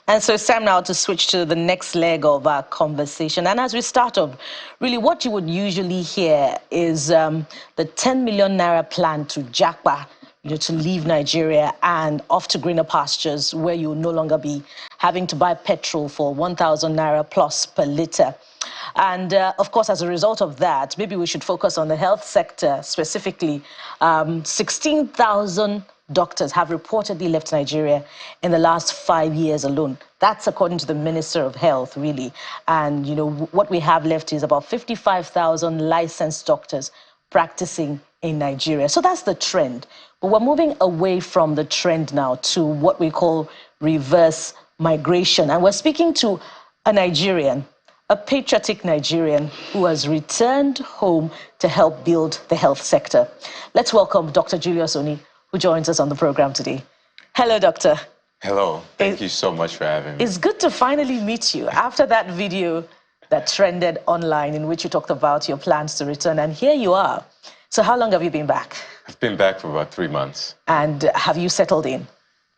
And so it's time now to switch to the next leg of our conversation. And as we start off, really what you would usually hear is the 10 million naira plan to Japa, to leave Nigeria and off to greener pastures where you will no longer be having to buy petrol for 1,000 naira plus per litre. And of course, as a result of that, maybe we should focus on the health sector specifically. 16,000 doctors have reportedly left Nigeria in the last 5 years alone. That's according to the Minister of Health, really. And, what we have left is about 55,000 licensed doctors practicing in Nigeria. So that's the trend. But we're moving away from the trend now to what we call reverse migration. And we're speaking to a Nigerian, a patriotic Nigerian who has returned home to help build the health sector. Let's welcome Dr. Julius Oni, who joins us on the program today. Hello, Doctor. Hello. Thank you so much for having me. It's good to finally meet you after that video that trended online in which you talked about your plans to return, and here you are. So how long have you been back? I've been back for about 3 months. And have you settled in?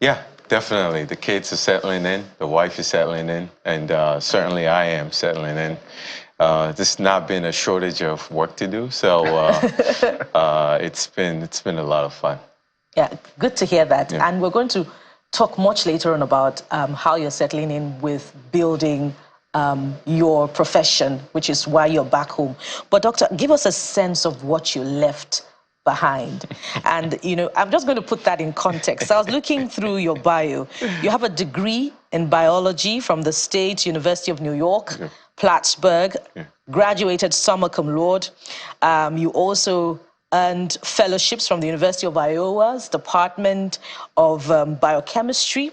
Yeah, definitely. The kids are settling in, the wife is settling in, and certainly I am settling in. There's not been a shortage of work to do, so it's been a lot of fun. Yeah, good to hear that. Yeah. And we're going to talk much later on about how you're settling in with building your profession, which is why you're back home. But Doctor, give us a sense of what you left behind. And, I'm just going to put that in context. I was looking through your bio. You have a degree in biology from the State University of New York, Plattsburgh, graduated summa cum laude. You also earned fellowships from the University of Iowa's Department of Biochemistry.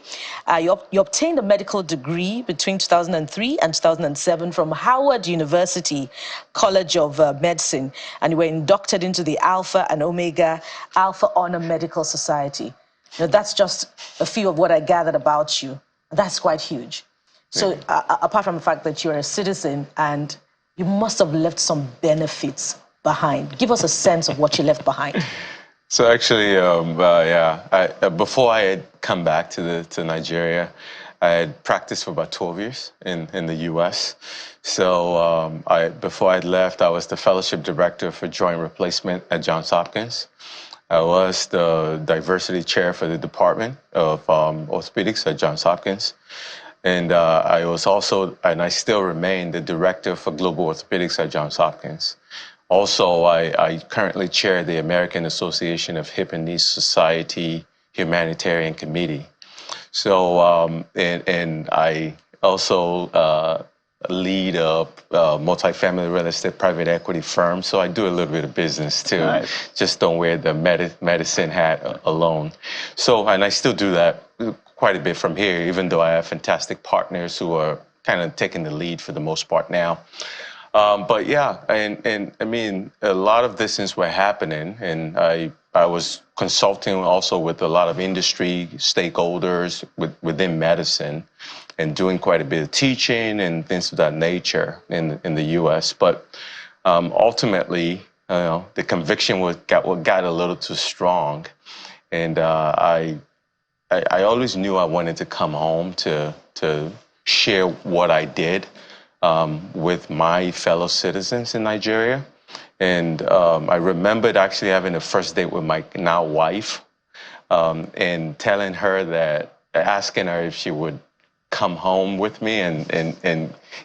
You obtained a medical degree between 2003 and 2007 from Howard University College of Medicine, and you were inducted into the Alpha and Omega Alpha Honor Medical Society. That's just a few of what I gathered about you. That's quite huge. So apart from the fact that you're a citizen, and you must have left some benefits behind. Give us a sense of what you left behind. So actually, before I had come back to Nigeria, I had practiced for about 12 years in the U.S. So before I left, I was the fellowship director for joint replacement at Johns Hopkins. I was the diversity chair for the Department of Orthopedics at Johns Hopkins. And I was also, and I still remain, the director for global orthopedics at Johns Hopkins. Also, I currently chair the American Association of Hip and Knee Society Humanitarian Committee. So, and I also lead a multifamily real estate private equity firm. So I do a little bit of business too. Nice. Just don't wear the medicine hat alone. So, and I still do that quite a bit from here, even though I have fantastic partners who are kind of taking the lead for the most part now. But yeah, and I mean, a lot of these things were happening, and I was consulting also with a lot of industry stakeholders within medicine, and doing quite a bit of teaching and things of that nature in the U.S. But ultimately, the conviction got a little too strong, and I always knew I wanted to come home to share what I did with my fellow citizens in Nigeria. And I remembered actually having a first date with my now wife, and telling her that, asking her if she would come home with me, and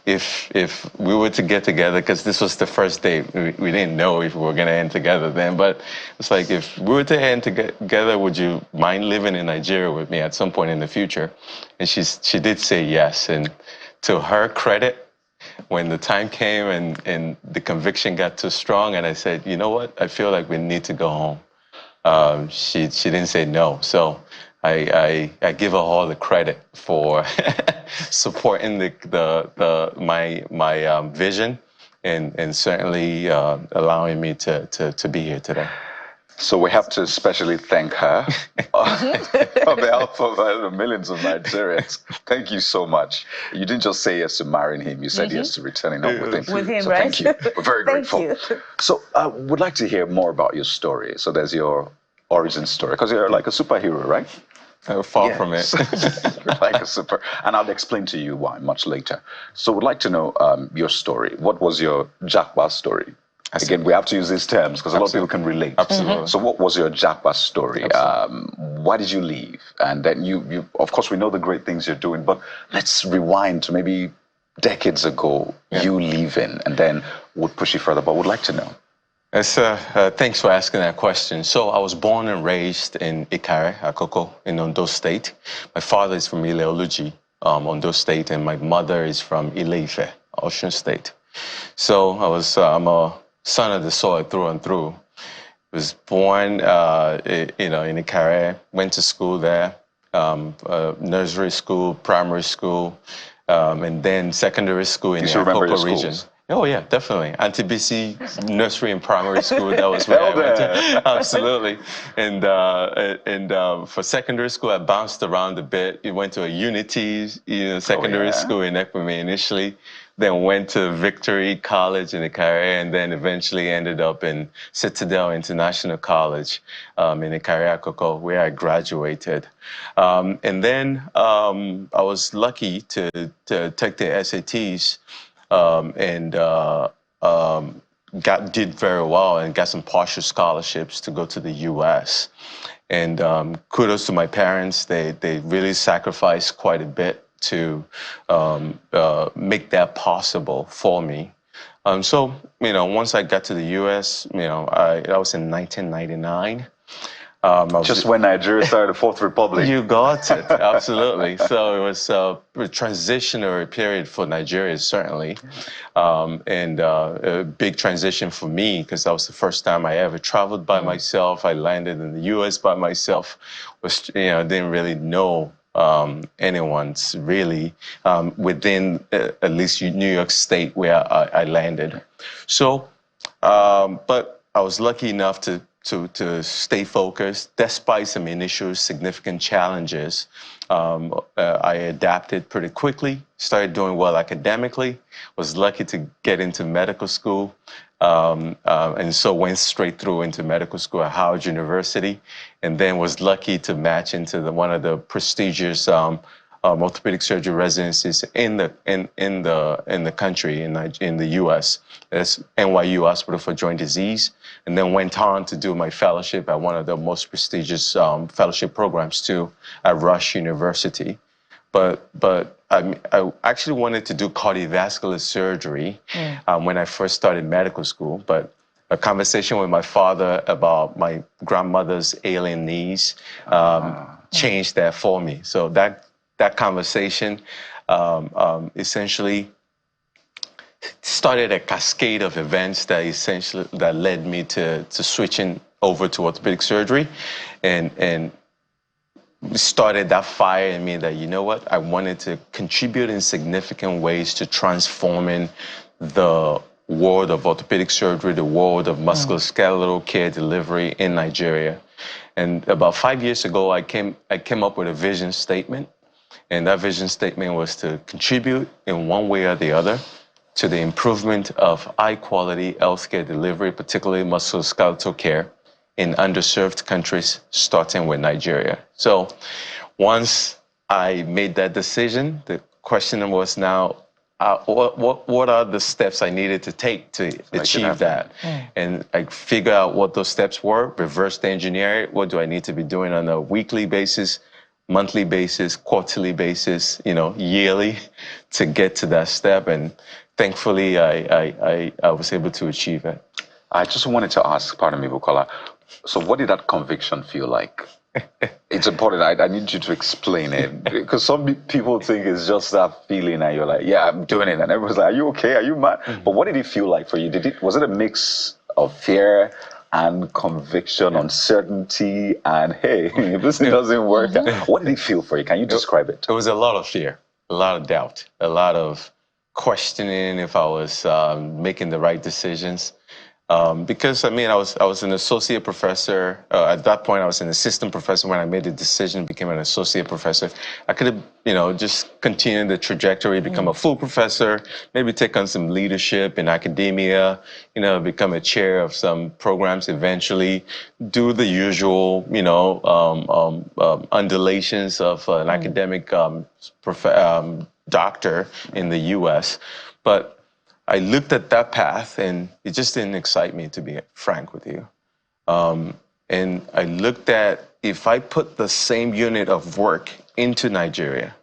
if we were to get together, because this was the first date, we didn't know if we were going to end together then, but it's like, if we were to end together, would you mind living in Nigeria with me at some point in the future? And she did say yes. And to her credit, when the time came and the conviction got too strong, and I said, you know what, I feel like we need to go home, she didn't say no. So I give her all the credit for supporting my vision, and certainly allowing me to be here today. So we have to especially thank her on behalf of the millions of Nigerians. Thank you so much. You didn't just say yes to marrying him. You said yes to returning home with him. With him, so right? Thank you. We're very grateful. Thank you. So I would like to hear more about your story. So there's your origin story, because you're like a superhero, right? Far from it. Like a super. And I'll explain to you why much later. So we'd like to know your story. What was your Jackpot story? Again, we have to use these terms because a lot of people can relate. Absolutely. So what was your Jackpot story? Why did you leave? And then you, of course, we know the great things you're doing, but let's rewind to maybe decades ago, you leaving, and then we'll push you further, but would like to know. Thanks for asking that question. So I was born and raised in Ikare, Akoko, in Ondo State. My father is from Ileoluji, Ondo State, and my mother is from Ile-Ife, Osun State. So I'm a son of the soil through and through. Was born, in Ikare, went to school there, nursery school, primary school, and then secondary school in the Akoko region. Oh yeah, definitely. Anti-BC nursery and primary school. That was where I went to. Absolutely. And for secondary school, I bounced around a bit. I went to a Unity, secondary school in Ekwime initially. Then went to Victory College in Ikare, and then eventually ended up in Citadel International College in Ikare Akoko, where I graduated. And then I was lucky to take the SATs. Did very well and got some partial scholarships to go to the U.S. And kudos to my parents. They really sacrificed quite a bit to make that possible for me. So once I got to the U.S., I was in 1999. Just when Nigeria started the Fourth Republic. You got it, absolutely. So it was a transitionary period for Nigeria, certainly, and a big transition for me because that was the first time I ever traveled by myself. I landed in the U.S. by myself. Didn't really know anyone's really within at least New York State where I landed. So, but I was lucky enough to stay focused despite some initial significant challenges. I adapted pretty quickly, started doing well academically, was lucky to get into medical school, and so went straight through into medical school at Howard University, and then was lucky to match into one of the prestigious orthopedic surgery residencies in the country, in the U.S. That's NYU Hospital for Joint Disease, and then went on to do my fellowship at one of the most prestigious fellowship programs too, at Rush University. But I actually wanted to do cardiovascular surgery when I first started medical school, but a conversation with my father about my grandmother's ailing knees changed that for me. So that conversation essentially started a cascade of events that led me to switching over to orthopedic surgery, and started that fire in me that, you know what, I wanted to contribute in significant ways to transforming the world of orthopedic surgery, the world of musculoskeletal care delivery in Nigeria. And about 5 years ago, I came up with a vision statement. And that vision statement was to contribute in one way or the other to the improvement of high-quality healthcare delivery, particularly musculoskeletal care, in underserved countries, starting with Nigeria. So once I made that decision, the question was now, what are the steps I needed to take to achieve that? And I figured out what those steps were, reverse engineer it. What do I need to be doing on a weekly basis, monthly basis, quarterly basis, yearly, to get to that step? And thankfully, I was able to achieve it. I just wanted to ask, pardon me, Bukola, so what did that conviction feel like? It's important. I need you to explain it, because some people think it's just that feeling and you're like, yeah, I'm doing it. And everyone's like, are you okay? Are you mad? But what did it feel like for you? Was it a mix of fear and conviction, uncertainty, and hey, if this thing doesn't work, what did it feel for you? Can you describe it? It was a lot of fear, a lot of doubt, a lot of questioning if I was making the right decisions. Because I mean, I was an associate professor. At that point, I was an assistant professor. When I made the decision, became an associate professor. I could have, just continued the trajectory, become a full professor, maybe take on some leadership in academia, become a chair of some programs eventually, do the usual, undulations of an academic doctor in the U.S. But I looked at that path and it just didn't excite me, to be frank with you. And I looked at, if I put the same unit of work into Nigeria,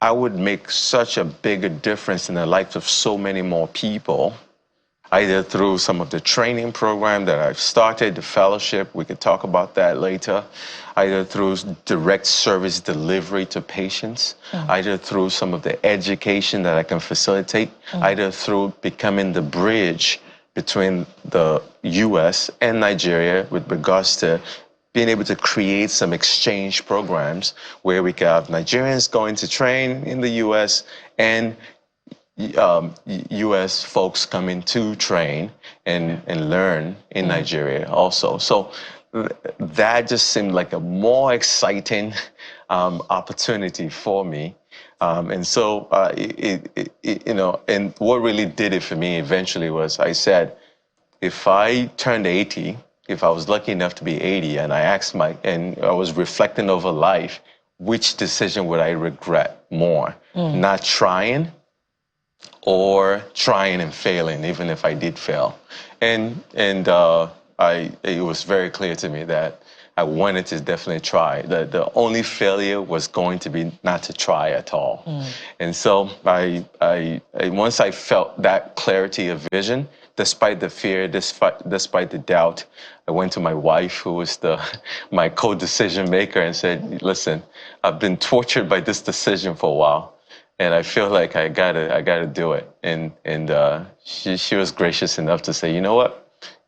I would make such a bigger difference in the lives of so many more people, either through some of the training program that I've started, the fellowship, we could talk about that later, either through direct service delivery to patients, either through some of the education that I can facilitate, either through becoming the bridge between the US and Nigeria with regards to being able to create some exchange programs where we can have Nigerians going to train in the US and U.S. folks coming to train and learn in Nigeria also. So that just seemed like a more exciting opportunity for me. And so, and what really did it for me eventually was I said, if I turned 80, if I was lucky enough to be 80, and and I was reflecting over life, which decision would I regret more? Not trying, or trying and failing, even if I did fail. And it was very clear to me that I wanted to definitely try. The only failure was going to be not to try at all. And so I once I felt that clarity of vision, despite the fear, despite the doubt, I went to my wife, who was my co-decision maker, and said, listen, I've been tortured by this decision for a while, and I feel like I gotta do it. And she was gracious enough to say, you know what,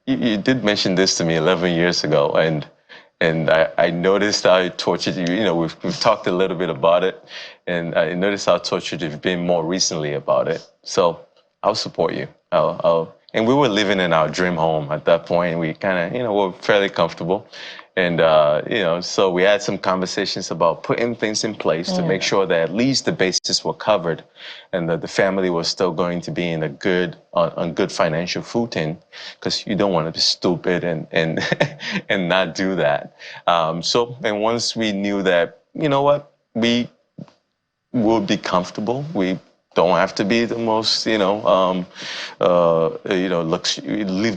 you did mention this to me 11 years ago, and I noticed how it tortured you. We've talked a little bit about it, and I noticed how tortured you've been more recently about it. So I'll support you. And we were living in our dream home at that point. We kind of, were fairly comfortable. And, so we had some conversations about putting things in place to make sure that at least the bases were covered and that the family was still going to be in on good financial footing, because you don't want to be stupid and and not do that. And once we knew that, we will be comfortable, we don't have to be the most, live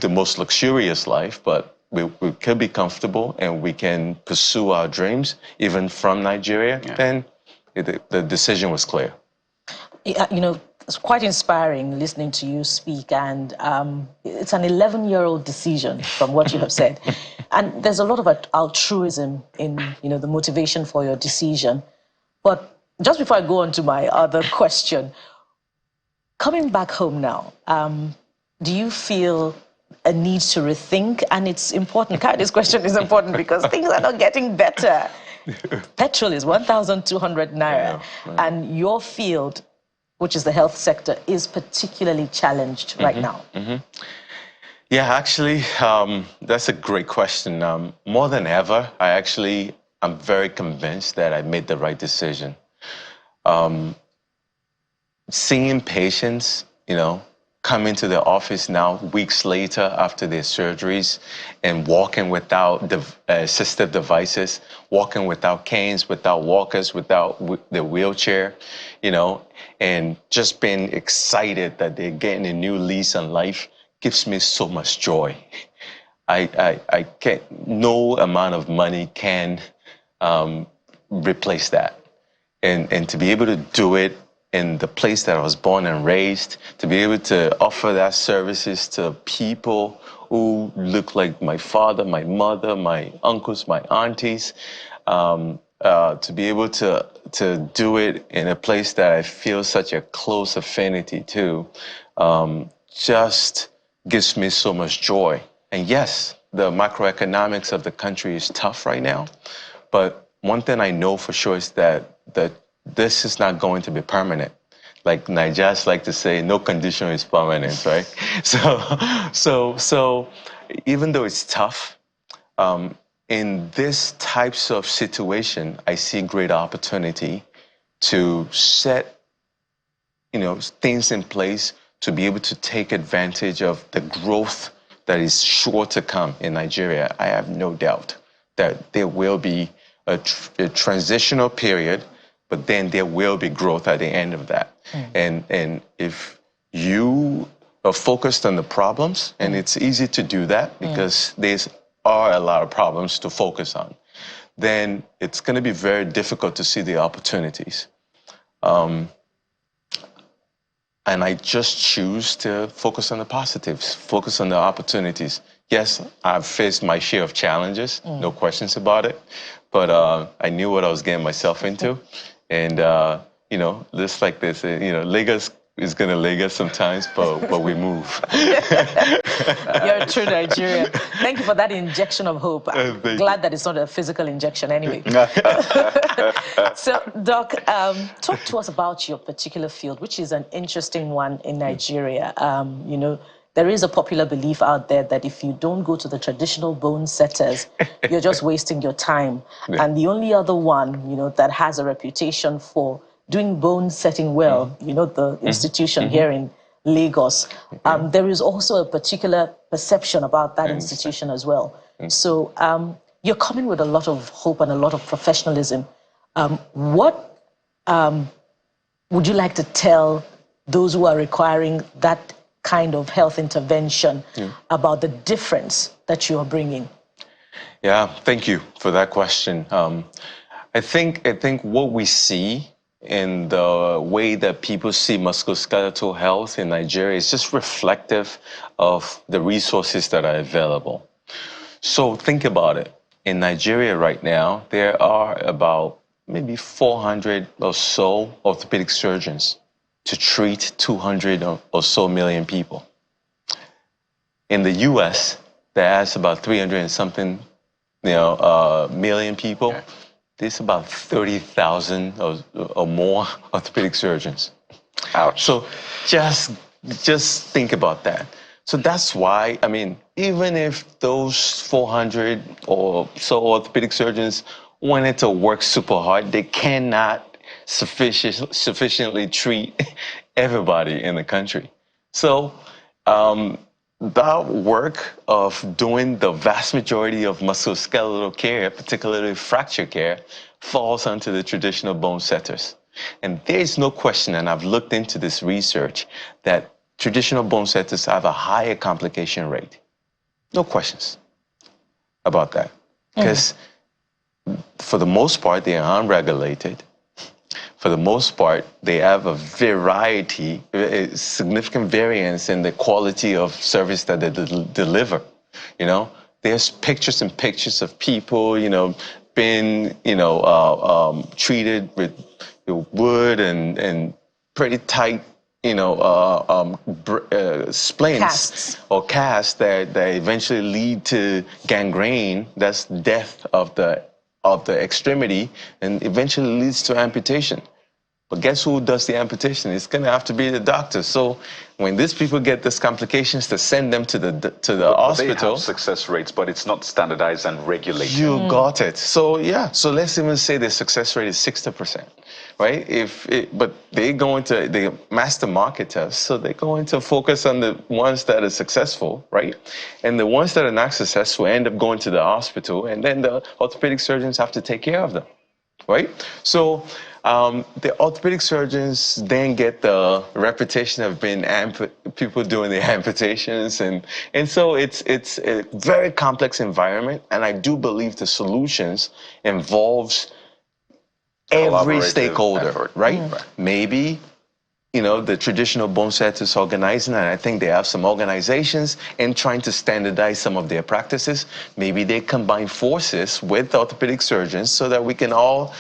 the most luxurious life, but we could be comfortable and we can pursue our dreams even from Nigeria. Then the decision was clear. It's quite inspiring listening to you speak, and it's an 11-year-old decision from what you have said. And there's a lot of altruism in, the motivation for your decision. But just before I go on to my other question, coming back home now, do you feel a need to rethink? And it's important. This question is important because things are not getting better. Petrol is 1,200 naira. And your field, which is the health sector, is particularly challenged right now. Yeah, actually, that's a great question. More than ever, I'm very convinced that I made the right decision. Seeing patients, come into the office now weeks later after their surgeries and walking without assistive devices, walking without canes, without walkers, without the wheelchair, and just being excited that they're getting a new lease on life gives me so much joy. I can't, no amount of money can replace that. And to be able to do it in the place that I was born and raised, to be able to offer that services to people who look like my father, my mother, my uncles, my aunties, to be able to do it in a place that I feel such a close affinity to, just gives me so much joy. And yes, the macroeconomics of the country is tough right now, but one thing I know for sure is that this is not going to be permanent. like Nigerians like to say, no condition is permanent, right? So even though it's tough, in this types of situation, I see great opportunity to set, things in place to be able to take advantage of the growth that is sure to come in Nigeria. I have no doubt that there will be a transitional period, but then there will be growth at the end of that. And if you are focused on the problems, and it's easy to do that because there's are a lot of problems to focus on, then it's going to be very difficult to see the opportunities. And I just choose to focus on the positives, focus on the opportunities. Yes, I've faced my share of challenges, no questions about it, but I knew what I was getting myself into. And, just like this, Lagos is going to Lagos sometimes, but we move. You're a true Nigerian. Thank you for that injection of hope. I'm glad that it's not a physical injection anyway. So, Doc, talk to us about your particular field, which is an interesting one in Nigeria. There is a popular belief out there that if you don't go to the traditional bone setters, you're just wasting your time. And the only other one, that has a reputation for doing bone setting well, the institution here in Lagos, there is also a particular perception about that institution as well. So you're coming with a lot of hope and a lot of professionalism. What would you like to tell those who are requiring that kind of health intervention about the difference that you are bringing? Yeah, thank you for that question. I think what we see in the way that people see musculoskeletal health in Nigeria is just reflective of the resources that are available. So think about it. In Nigeria right now, there are about maybe 400 or so orthopedic surgeons to treat 200 or so million people. In the US, there's about 300 and something million people. There's about 30,000 or more orthopedic surgeons. Ouch. So just think about that. So that's why, even if those 400 or so orthopedic surgeons wanted to work super hard, they cannot sufficiently treat everybody in the country. So that work of doing the vast majority of musculoskeletal care, particularly fracture care, falls onto the traditional bone setters. And there's no question, and I've looked into this research, that traditional bone setters have a higher complication rate. No questions about that. Because for the most part, they are unregulated. For the most part, they have a variety, a significant variance in the quality of service that they deliver. There's pictures and pictures of people, being, treated with wood and pretty tight, splints or casts that eventually lead to gangrene. That's death of the extremity, and eventually leads to amputation. But guess who does the amputation? It's going to have to be the doctor. So when these people get these complications, to send them to the hospital. They have success rates, but it's not standardized and regulated. You got it. So yeah. So let's even say the success rate is 60%, right? But they go into the master marketers, so they're going to focus on the ones that are successful, right? And the ones that are not successful end up going to the hospital, and then the orthopedic surgeons have to take care of them, right? So the orthopedic surgeons then get the reputation of being people doing the amputations, and so it's a very complex environment, and I do believe the solutions involves every stakeholder, effort. Right? Maybe, the traditional bone setters organizing, and I think they have some organizations in trying to standardize some of their practices. Maybe they combine forces with orthopedic surgeons so that we can all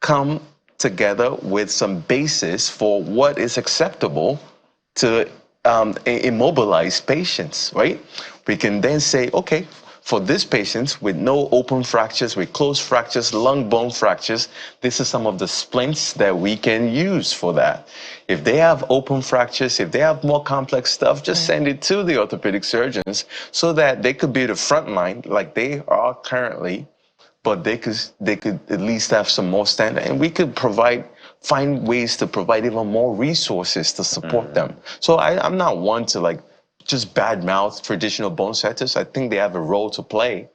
come together with some basis for what is acceptable to immobilize patients, right? We can then say, okay, for these patients with no open fractures, with closed fractures, lung bone fractures, this is some of the splints that we can use for that. If they have open fractures, if they have more complex stuff, just send it to the orthopedic surgeons so that they could be the front line like they are currently, but they could at least have some more standard, and we could find ways to provide even more resources to support them. So I'm not one to like just badmouth traditional bone setters. I think they have a role to play.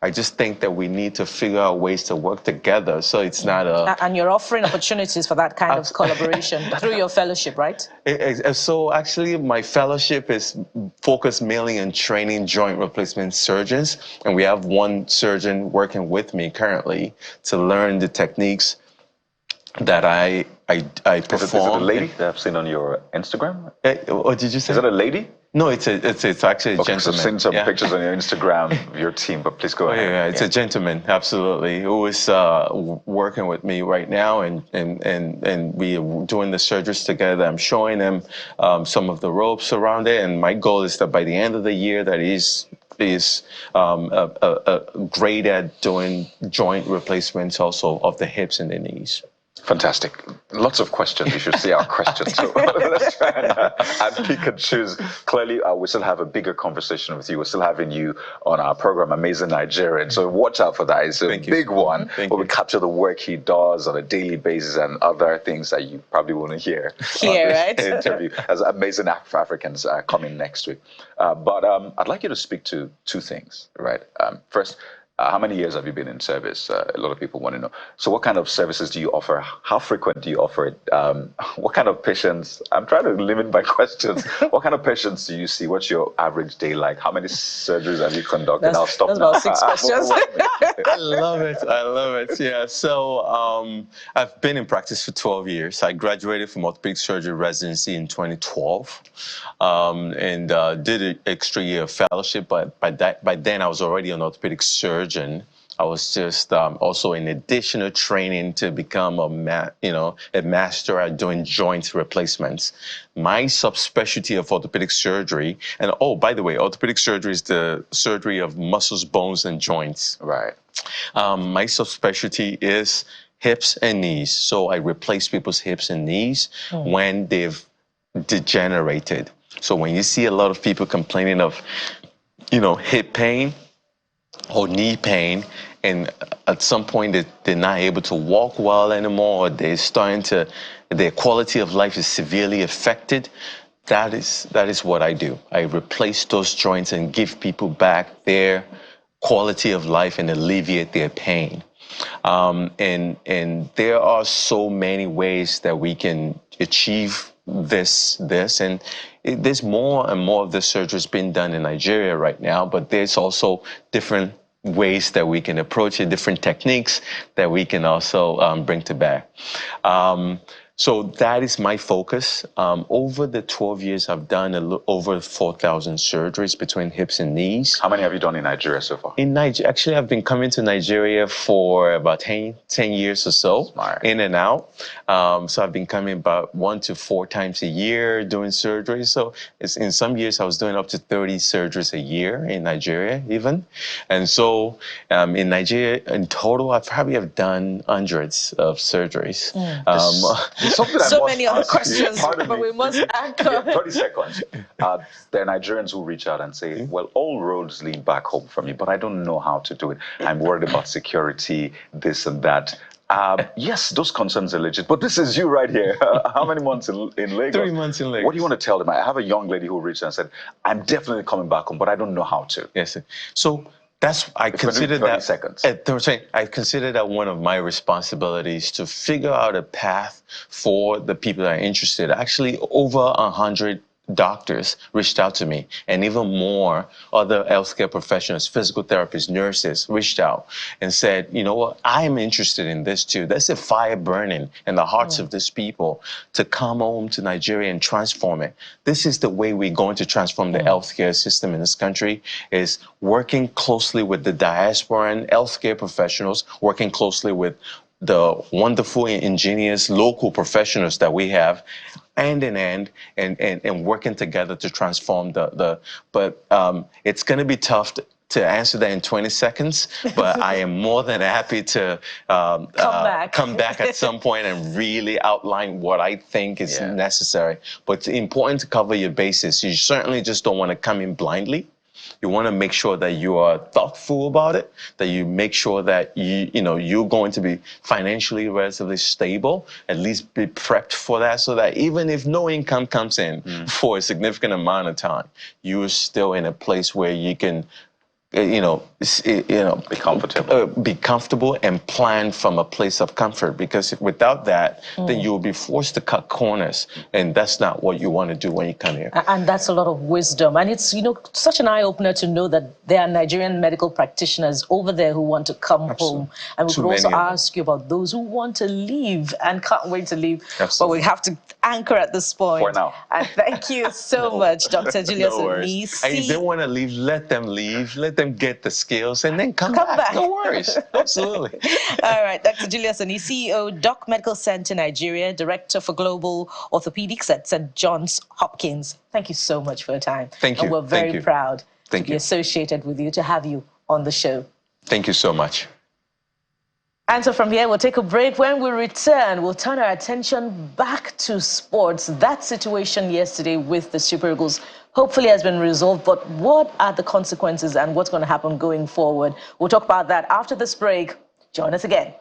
I just think that we need to figure out ways to work together so it's not a... And you're offering opportunities for that kind of collaboration through your fellowship, right? So actually my fellowship is focused mainly on training joint replacement surgeons, and we have one surgeon working with me currently to learn the techniques that I perform. Is it a lady that I've seen on your Instagram? What did you say? Is it a lady? No, it's actually a gentleman. So I've seen some pictures on your Instagram of your team, but please go ahead. Yeah, it's a gentleman, absolutely, who is working with me right now, and we are doing the surgeries together. I'm showing him some of the ropes around it, and my goal is that by the end of the year that he's great at doing joint replacements also of the hips and the knees. Fantastic. Lots of questions. You should see our questions. So let's try and pick and choose. Clearly, we still have a bigger conversation with you. We're still having you on our program, Amazing Nigerian. So watch out for that. It's a big one where we capture the work he does on a daily basis and other things that you probably want to hear. Right? Interview as Amazing Africans are coming next week. But I'd like you to speak to two things, right? First, how many years have you been in service? A lot of people want to know. So what kind of services do you offer? How frequent do you offer it? What kind of patients? I'm trying to limit my questions. What kind of patients do you see? What's your average day like? How many surgeries have you conducted? I'll stop that's now. about 6 questions. I love it. Yeah. So I've been in practice for 12 years. I graduated from orthopedic surgery residency in 2012, and did an extra year of fellowship. But by then I was already an orthopedic surgeon. I was just also in additional training to become a master at doing joint replacements. My subspecialty of orthopedic surgery, and oh, by the way, orthopedic surgery is the surgery of muscles, bones, and joints. Right. My subspecialty is hips and knees. So I replace people's hips and knees when they've degenerated. So when you see a lot of people complaining of, hip pain or knee pain, and at some point they're not able to walk well anymore, or their quality of life is severely affected, that is what I do. I replace those joints and give people back their quality of life and alleviate their pain. And there are so many ways that we can achieve this, and there's more and more of the surgeries being done in Nigeria right now, but there's also different ways that we can approach it, different techniques that we can also bring to bear. So that is my focus. Over the 12 years, I've done over 4,000 surgeries between hips and knees. How many have you done in Nigeria so far? In Nigeria, actually, I've been coming to Nigeria for about 10 years or so, Smart. In and out. So I've been coming about 1 to 4 times a year doing surgery. So in some years, I was doing up to 30 surgeries a year in Nigeria, even. And so in Nigeria, in total, I probably have done hundreds of surgeries. So many other questions, but we must anchor. 30 seconds. There are Nigerians who reach out and say, well, all roads lead back home for me, but I don't know how to do it. I'm worried about security, this and that. Yes, those concerns are legit, but this is you right here. How many months in Lagos? 3 months in Lagos. What do you want to tell them? I have a young lady who reached out and said, I'm definitely coming back home, but I don't know how to. Yes, sir. So I consider that one of my responsibilities to figure out a path for the people that are interested. Actually, over 100 doctors reached out to me, and even more other healthcare professionals, physical therapists, nurses reached out and said, you know what, I'm interested in this too. There's a fire burning in the hearts of these people to come home to Nigeria and transform it. This is the way we're going to transform the healthcare system in this country, is working closely with the diaspora and healthcare professionals, working closely with the wonderful, ingenious local professionals that we have, hand in hand, and working together to transform but it's going to be tough to answer that in 20 seconds, but I am more than happy to come back at some point and really outline what I think is necessary. But it's important to cover your bases. You certainly just don't want to come in blindly. You want to make sure that you are thoughtful about it, that you make sure that you're going to be financially relatively stable, at least be prepped for that, so that even if no income comes in for a significant amount of time, you're still in a place where you can be comfortable and plan from a place of comfort, because without that, then you will be forced to cut corners, and that's not what you want to do when you come here. And that's a lot of wisdom, and it's such an eye-opener to know that there are Nigerian medical practitioners over there who want to come home, and we could also ask you about those who want to leave and can't wait to leave. But we have to anchor at this point for now. And thank you so much, Dr. Julius Oni. And if they want to leave, let them leave. Let them get the skills and then come back. No worries. Absolutely. All right. Dr. Julius Oni, CEO, Doc Medical Center Nigeria, Director for Global Orthopedics at St. Johns Hopkins. Thank you so much for your time. Thank you. And we're very proud to be you. associated with you, to have you on the show. Thank you so much. And so from here, we'll take a break. When we return, we'll turn our attention back to sports. That situation yesterday with the Super Eagles hopefully has been resolved, but what are the consequences and what's going to happen going forward? We'll talk about that after this break. Join us again.